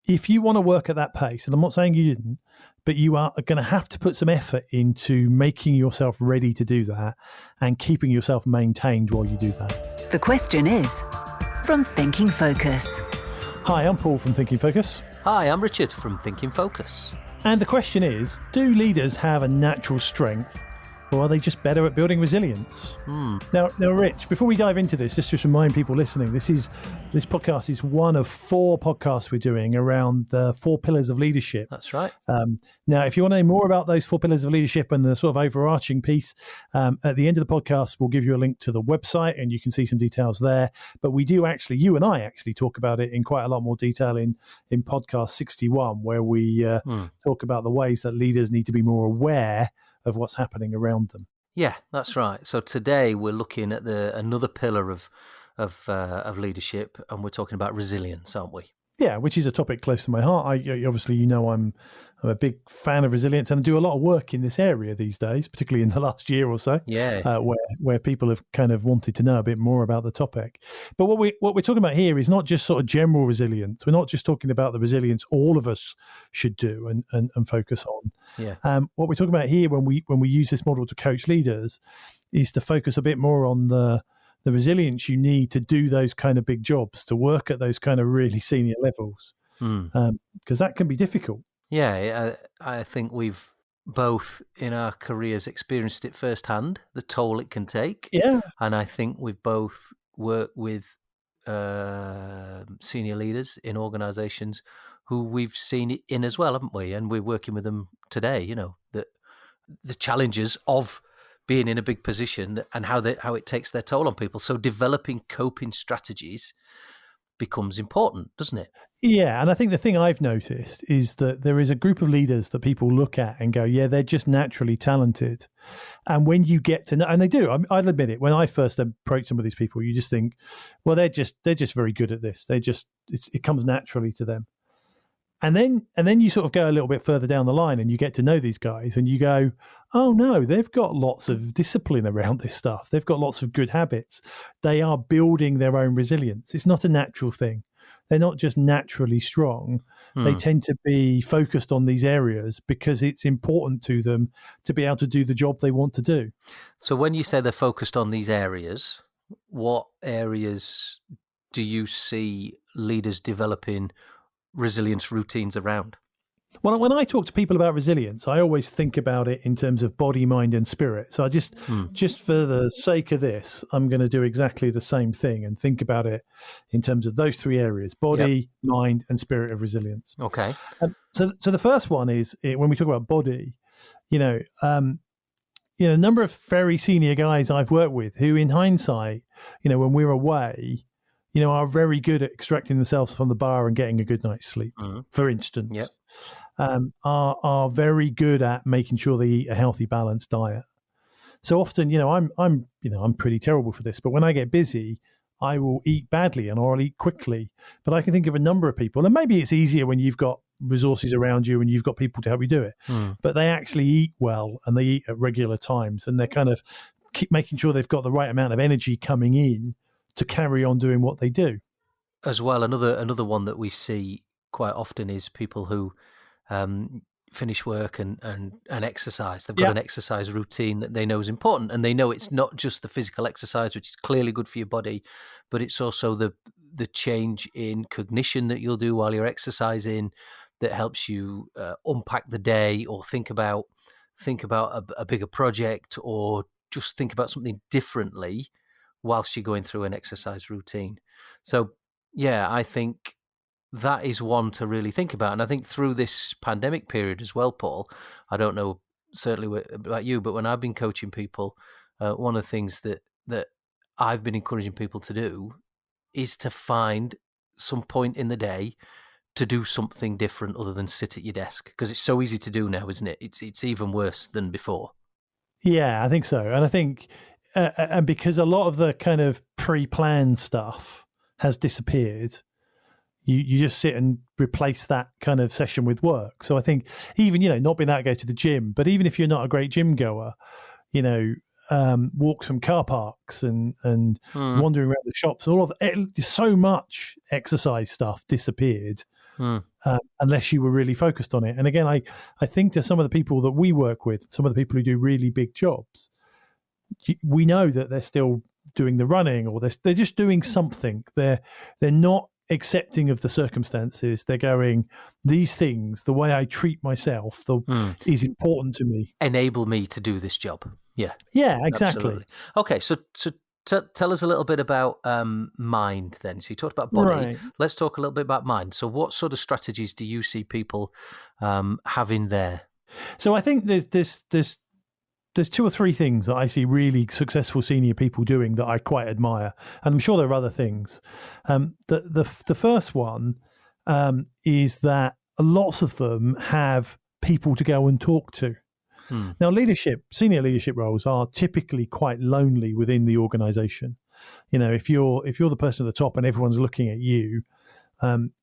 if you want to work at that pace, and I'm not saying you didn't, but you are going to have to put some effort into making yourself ready to do that and keeping yourself maintained while you do that. The question is from Thinking Focus. Hi, I'm Paul from Thinking Focus. Hi, I'm Richard from Thinking Focus. And the question is, do leaders have a natural strength, or are they just better at building resilience? Now, Rich, before we dive into this, just remind people listening, this podcast is one of 4 podcasts we're doing around the 4 pillars of leadership. That's right. Now, if you want to know more about those 4 pillars of leadership and the sort of overarching piece, at the end of the podcast, we'll give you a link to the website and you can see some details there. But we do actually, you and I actually talk about it in quite a lot more detail in podcast 61, where we talk about the ways that leaders need to be more aware of what's happening around them. Yeah, that's right. So today we're looking at another pillar of leadership, and we're talking about resilience, aren't we? Yeah, which is a topic close to my heart. Obviously, I'm a big fan of resilience, and I do a lot of work in this area these days, particularly in the last year or so. Yeah, where people have kind of wanted to know a bit more about the topic. But what we're talking about here is not just sort of general resilience. We're not just talking about the resilience all of us should do and focus on. Yeah. What we're talking about here when we use this model to coach leaders is to focus a bit more on the resilience you need to do those kind of big jobs, to work at those kind of really senior levels, because that can be difficult. Yeah, I think we've both in our careers experienced it firsthand, the toll it can take. Yeah. And I think we've both worked with senior leaders in organisations who we've seen it in as well, haven't we? And we're working with them today, the challenges of being in a big position and how it takes their toll on people. So developing coping strategies becomes important, doesn't it? Yeah, and I think the thing I've noticed is that there is a group of leaders that people look at and go, yeah, they're just naturally talented. And when you get to know, and they do, I'll admit it, when I first approach some of these people, you just think, well, they're just very good at this. It comes naturally to them. And then you sort of go a little bit further down the line and you get to know these guys and you go, oh no, they've got lots of discipline around this stuff. They've got lots of good habits. They are building their own resilience. It's not a natural thing. They're not just naturally strong. They tend to be focused on these areas because it's important to them to be able to do the job they want to do. So when you say they're focused on these areas, what areas do you see leaders developing resilience routines around? Well, when I talk to people about resilience, I always think about it in terms of body, mind, and spirit. So I just for the sake of this, I'm going to do exactly the same thing and think about it in terms of those 3 areas: body, mind, and spirit of resilience. Okay. So the first one is when we talk about body, a number of very senior guys I've worked with who, in hindsight, when we're away, are very good at extracting themselves from the bar and getting a good night's sleep, for instance, are very good at making sure they eat a healthy, balanced diet. So often, I'm pretty terrible for this, but when I get busy, I will eat badly and I'll eat quickly. But I can think of a number of people, and maybe it's easier when you've got resources around you and you've got people to help you do it, but they actually eat well and they eat at regular times and they're kind of keep making sure they've got the right amount of energy coming in to carry on doing what they do. As well, another one that we see quite often is people who finish work and exercise. They've got an exercise routine that they know is important, and they know it's not just the physical exercise, which is clearly good for your body, but it's also the change in cognition that you'll do while you're exercising that helps you unpack the day or think about a bigger project or just think about something differently whilst you're going through an exercise routine. So, yeah, I think that is one to really think about. And I think through this pandemic period as well, Paul, I don't know certainly about you, but when I've been coaching people, one of the things that I've been encouraging people to do is to find some point in the day to do something different other than sit at your desk, because it's so easy to do now, isn't it? It's even worse than before. Yeah, I think so. And I think and because a lot of the kind of pre-planned stuff has disappeared, you just sit and replace that kind of session with work. So I think even, not being able to go to the gym, but even if you're not a great gym goer, walks from car parks and wandering around the shops, all of it, so much exercise stuff disappeared unless you were really focused on it. And again, I think to some of the people that we work with, some of the people who do really big jobs, we know that they're still doing the running, or they're just doing something. They're not accepting of the circumstances. They're going, these things, the way I treat myself is important to me. Enable me to do this job. Yeah. Yeah, exactly. Absolutely. Okay, so tell us a little bit about mind then. So you talked about body. Right. Let's talk a little bit about mind. So what sort of strategies do you see people having there? So I think there's two or three things that I see really successful senior people doing that I quite admire, and I'm sure there are other things. The first one is that lots of them have people to go and talk to. Now, senior leadership roles are typically quite lonely within the organisation. If you're the person at the top and everyone's looking at you,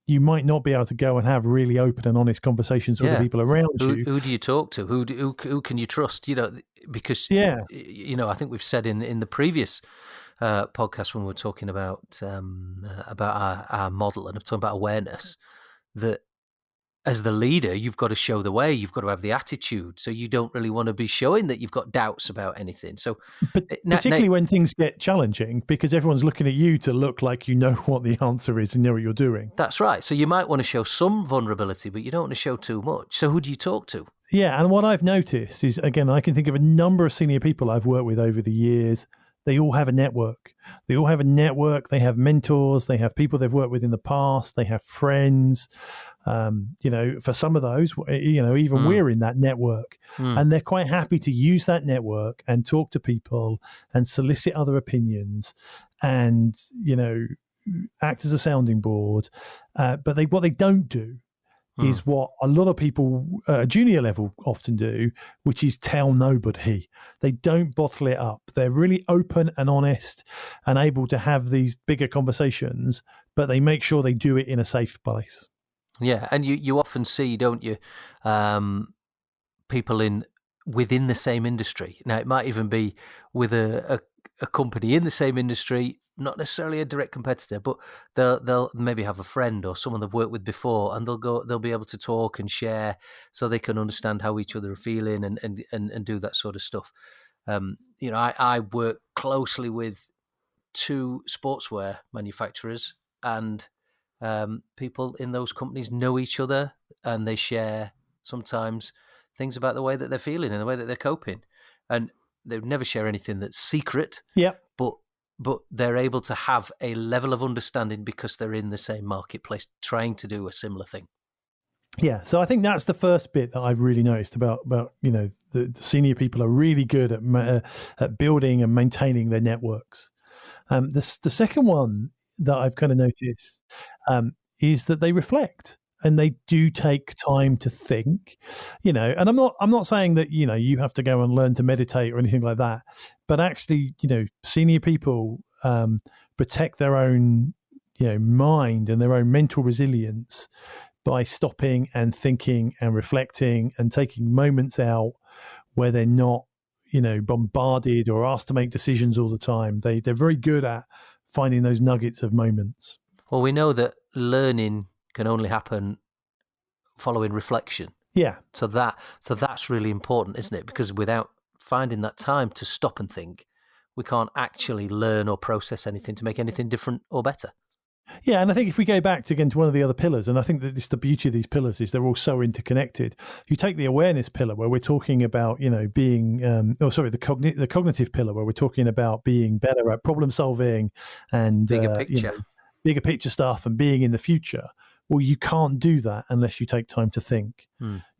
you might not be able to go and have really open and honest conversations with the people around you. Who do you talk to? Who can you trust? Because I think we've said in the previous podcast when we were talking about our model and talking about awareness, that as the leader, you've got to show the way. You've got to have the attitude. So you don't really want to be showing that you've got doubts about anything. So, particularly when things get challenging, because everyone's looking at you to look like you know what the answer is and know what you're doing. That's right. So you might want to show some vulnerability, but you don't want to show too much. So who do you talk to? Yeah, and what I've noticed is, again, I can think of a number of senior people I've worked with over the years. They all have a network. They have mentors. They have people they've worked with in the past. They have friends. For some of those, even we're in that network. And they're quite happy to use that network and talk to people and solicit other opinions and, act as a sounding board. But what they don't do is what a lot of people at junior level often do, which is tell nobody. They don't bottle it up. They're really open and honest and able to have these bigger conversations, but they make sure they do it in a safe place. Yeah, and you often see, don't you, people within the same industry. Now, it might even be with a company in the same industry, not necessarily a direct competitor, but they'll maybe have a friend or someone they've worked with before, and they'll be able to talk and share so they can understand how each other are feeling and do that sort of stuff. I work closely with 2 sportswear manufacturers, and people in those companies know each other, and they share sometimes things about the way that they're feeling and the way that they're coping, and they would never share anything that's secret. Yeah, but they're able to have a level of understanding because they're in the same marketplace trying to do a similar thing. Yeah, so I think that's the first bit that I've really noticed about the senior people are really good at building and maintaining their networks. The second one that I've kind of noticed is that they reflect. And they do take time to think, and I'm not saying that, you have to go and learn to meditate or anything like that. But actually, senior people protect their own, mind and their own mental resilience by stopping and thinking and reflecting and taking moments out where they're not, bombarded or asked to make decisions all the time. They're very good at finding those nuggets of moments. Well, we know that learning can only happen following reflection. Yeah. So that's really important, isn't it? Because without finding that time to stop and think, we can't actually learn or process anything to make anything different or better. Yeah, and I think if we go back to one of the other pillars, and I think that the beauty of these pillars is they're all so interconnected. You take the awareness pillar where we're talking about, being, the cognitive pillar where we're talking about being better at problem solving and bigger picture stuff and being in the future. Well, you can't do that unless you take time to think.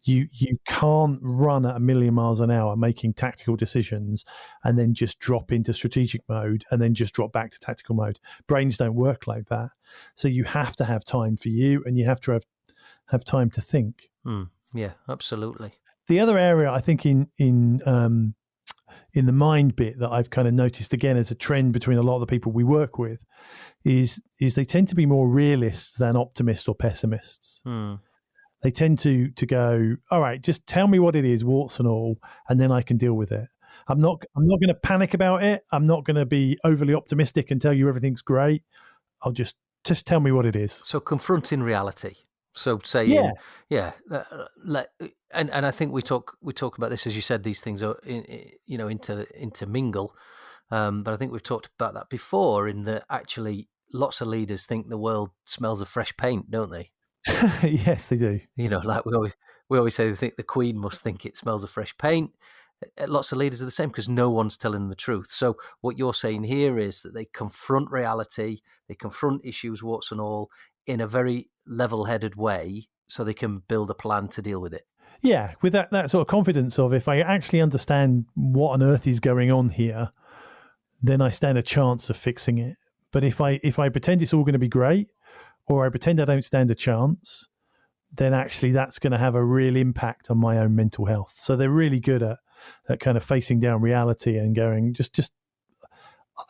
You can't run at 1,000,000 miles an hour making tactical decisions and then just drop into strategic mode and then just drop back to tactical mode. Brains don't work like that. So you have to have time for you, and you have to have time to think. Yeah, absolutely. The other area I think in the mind bit that I've kind of noticed again as a trend between a lot of the people we work with is they tend to be more realists than optimists or pessimists. They tend to go, all right, just tell me what it is, warts and all, and then I can deal with it. I'm not going to panic about it. I'm not going to be overly optimistic and tell you everything's great. I'll just tell me what it is. So confronting reality. So saying, and I think we talk about this, as you said, these things are intermingle. But I think we've talked about that before. In that, actually, lots of leaders think the world smells of fresh paint, don't they? Yes, they do. Like we always say, they think the Queen must think it smells of fresh paint. Lots of leaders are the same because no one's telling them the truth. So what you're saying here is that they confront reality, they confront issues, warts and all, in a very level-headed way, so they can build a plan to deal with it. Yeah, with that sort of confidence of, if I actually understand what on earth is going on here, then I stand a chance of fixing it. But if I pretend it's all going to be great, or I pretend I don't stand a chance, then actually that's going to have a real impact on my own mental health. So they're really good at kind of facing down reality and going, just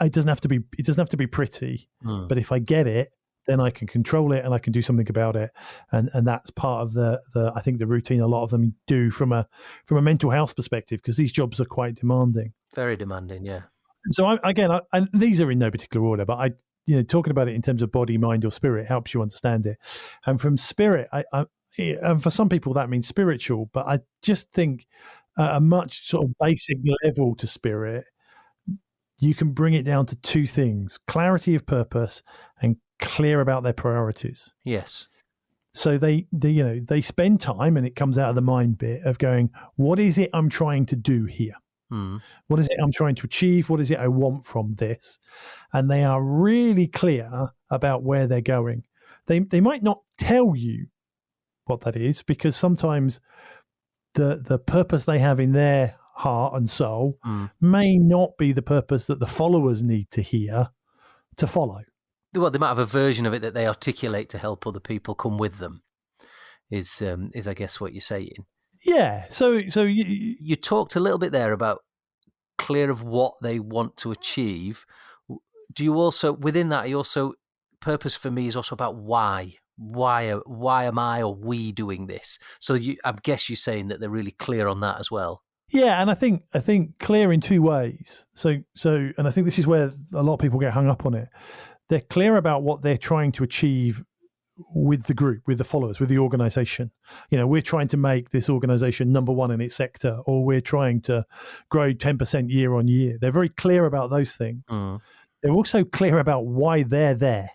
it doesn't have to be pretty, but if I get it, then I can control it and I can do something about it. And that's part of the I think the routine a lot of them do from a mental health perspective, because these jobs are quite demanding. Very demanding, yeah. So and these are in no particular order, but talking about it in terms of body, mind, or spirit helps you understand it. And from spirit, and for some people that means spiritual, but I just think at a much sort of basic level to spirit, you can bring it down to two things: clarity of purpose and clear about their priorities. Yes. So they spend time, and it comes out of the mind bit of going, what is it I'm trying to do here? What is it I'm trying to achieve? What is it I want from this? And they are really clear about where they're going. They might not tell you what that is, because sometimes the purpose they have in their heart and soul may not be the purpose that the followers need to hear to follow. Well, they might have a version of it that they articulate to help other people come with them, is I guess what you're saying. Yeah. So you talked a little bit there about clear of what they want to achieve. Do you also, within that, purpose for me is also about why? Why am I or we doing this? So I guess you're saying that they're really clear on that as well. Yeah, and I think clear in two ways. So, and I think this is where a lot of people get hung up on it. They're clear about what they're trying to achieve with the group, with the followers, with the organization. We're trying to make this organization number one in its sector, or we're trying to grow 10% year on year. They're very clear about those things. They're also clear about why they're there.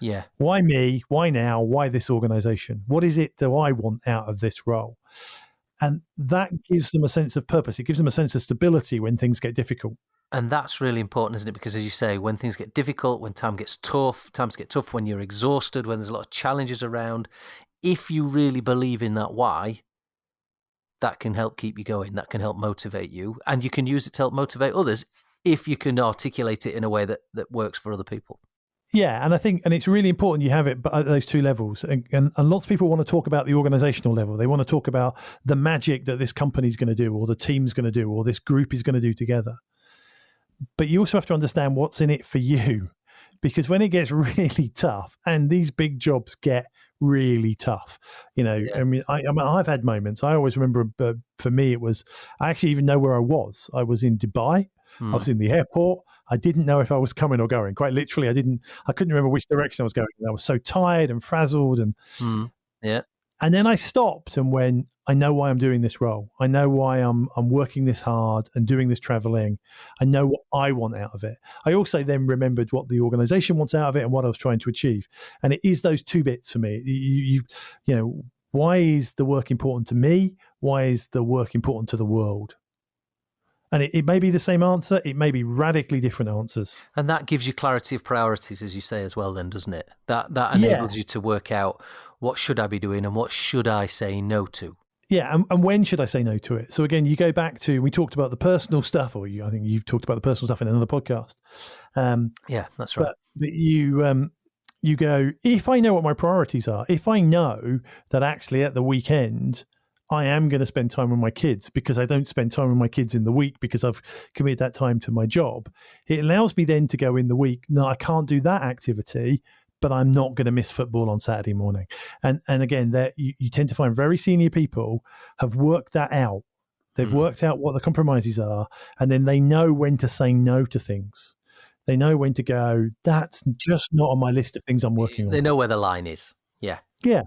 Yeah. Why me? Why now? Why this organization? What is it do I want out of this role? And that gives them a sense of purpose. It gives them a sense of stability when things get difficult. And that's really important, isn't it? Because as you say, when things get difficult, when times get tough, when you're exhausted, when there's a lot of challenges around, if you really believe in that why, that can help keep you going. That can help motivate you. And you can use it to help motivate others if you can articulate it in a way that works for other people. Yeah, and I think, and it's really important you have it at those two levels. And lots of people want to talk about the organizational level. They want to talk about the magic that this company's going to do, or the team's going to do, or this group is going to do together. But you also have to understand what's in it for you, because when it gets really tough, and these big jobs get really tough, I mean, I've had moments. I always remember, for me, it was, I actually even know where I was. I was in Dubai. I was in the airport. I didn't know if I was coming or going. Quite literally, I couldn't remember which direction I was going. I was so tired and frazzled, and And then I stopped and went, I know why I'm doing this role. I know why I'm working this hard and doing this traveling. I know what I want out of it. I also then remembered what the organization wants out of it and what I was trying to achieve. And it is those two bits for me. You know, why is the work important to me? Why is the work important to the world? And it may be the same answer. It may be radically different answers. And that gives you clarity of priorities, as you say, as well then, doesn't it? That enables you to work out, what should I be doing and what should I say no to? Yeah, and when should I say no to it? So again, you go back to, we talked about the personal stuff, or I think you've talked about the personal stuff in another podcast. Yeah, that's right. But you go, if I know what my priorities are, if I know that actually at the weekend I am going to spend time with my kids because I don't spend time with my kids in the week because I've committed that time to my job, it allows me then to go in the week, no, I can't do that activity, but I'm not going to miss football on Saturday morning. And again, you tend to find very senior people have worked that out. They've worked out what the compromises are, and then they know when to say no to things. They know when to go, that's just not on my list of things I'm working on. They know where the line is. Yeah. Yeah.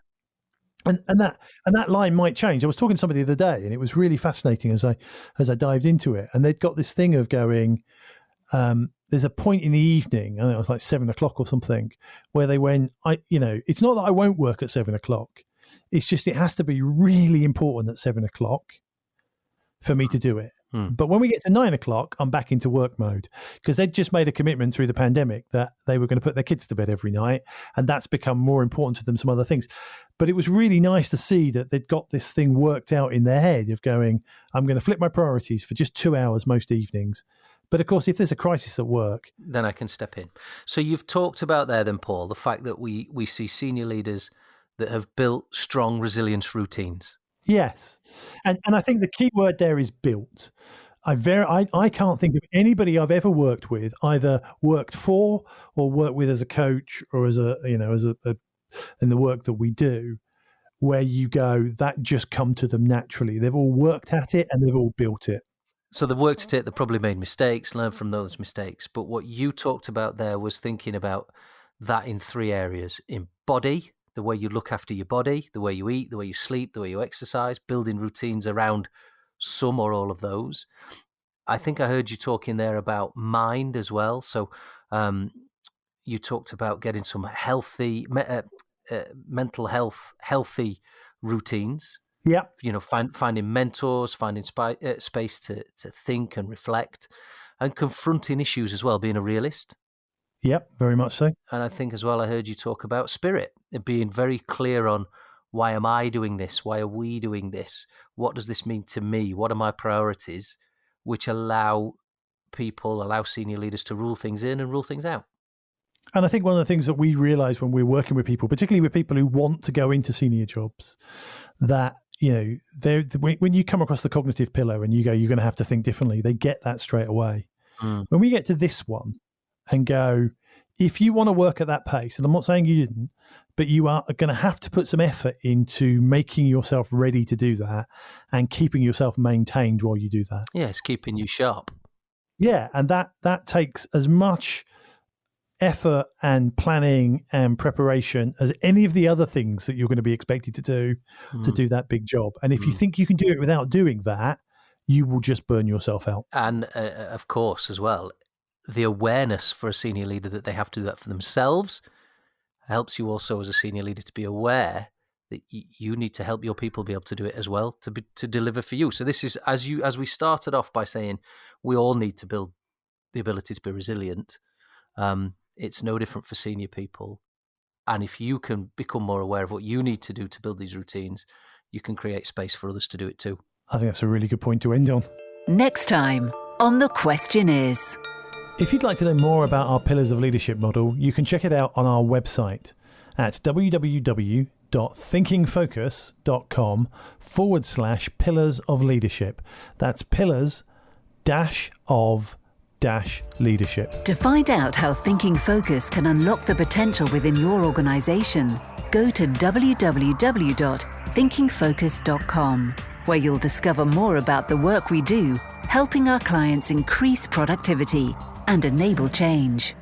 And that line might change. I was talking to somebody the other day, and it was really fascinating as I dived into it. And they'd got this thing of going, there's a point in the evening, I think it was like 7 o'clock or something, where they went, it's not that I won't work at 7 o'clock. It's just it has to be really important at 7 o'clock for me to do it. But when we get to 9 o'clock, I'm back into work mode, because they'd just made a commitment through the pandemic that they were going to put their kids to bed every night. And that's become more important to them, some other things. But it was really nice to see that they'd got this thing worked out in their head of going, I'm going to flip my priorities for just 2 hours most evenings. But of course, if there's a crisis at work, then I can step in. So you've talked about there then, Paul, the fact that we see senior leaders that have built strong resilience routines. Yes. And I think the key word there is built. I can't think of anybody I've ever worked with, either worked for or worked with as a coach or as in the work that we do, where you go, that just come to them naturally. They've all worked at it and they've all built it. So they've worked at it, they've probably made mistakes, learned from those mistakes. But what you talked about there was thinking about that in 3 areas: in body, the way you look after your body, the way you eat, the way you sleep, the way you exercise, building routines around some or all of those. I think I heard you talking there about mind as well. So you talked about getting some healthy, mental health, healthy routines. Yeah. Finding mentors, finding space to think and reflect, and confronting issues as well, being a realist. Yep, very much so. And I think as well, I heard you talk about spirit, being very clear on, why am I doing this? Why are we doing this? What does this mean to me? What are my priorities? Which allow senior leaders to rule things in and rule things out. And I think one of the things that we realize when we're working with people, particularly with people who want to go into senior jobs, that, when you come across the cognitive pillar and you go, you're going to have to think differently, they get that straight away. When we get to this one and go, if you want to work at that pace, and I'm not saying you didn't, but you are going to have to put some effort into making yourself ready to do that and keeping yourself maintained while you do that. Yeah, it's keeping you sharp. Yeah, and that takes as much effort and planning and preparation as any of the other things that you're going to be expected to do that big job. And if you think you can do it without doing that, you will just burn yourself out. And of course, as well, the awareness for a senior leader that they have to do that for themselves helps you also as a senior leader to be aware that you need to help your people be able to do it as well, to deliver for you. So this is, as we started off by saying, we all need to build the ability to be resilient. It's no different for senior people. And if you can become more aware of what you need to do to build these routines, you can create space for others to do it too. I think that's a really good point to end on. Next time on The Question Is. If you'd like to know more about our Pillars of Leadership model, you can check it out on our website at www.thinkingfocus.com/pillars of leadership. That's pillars of leadership. To find out how Thinking Focus can unlock the potential within your organisation, go to www.thinkingfocus.com, where you'll discover more about the work we do, helping our clients increase productivity and enable change.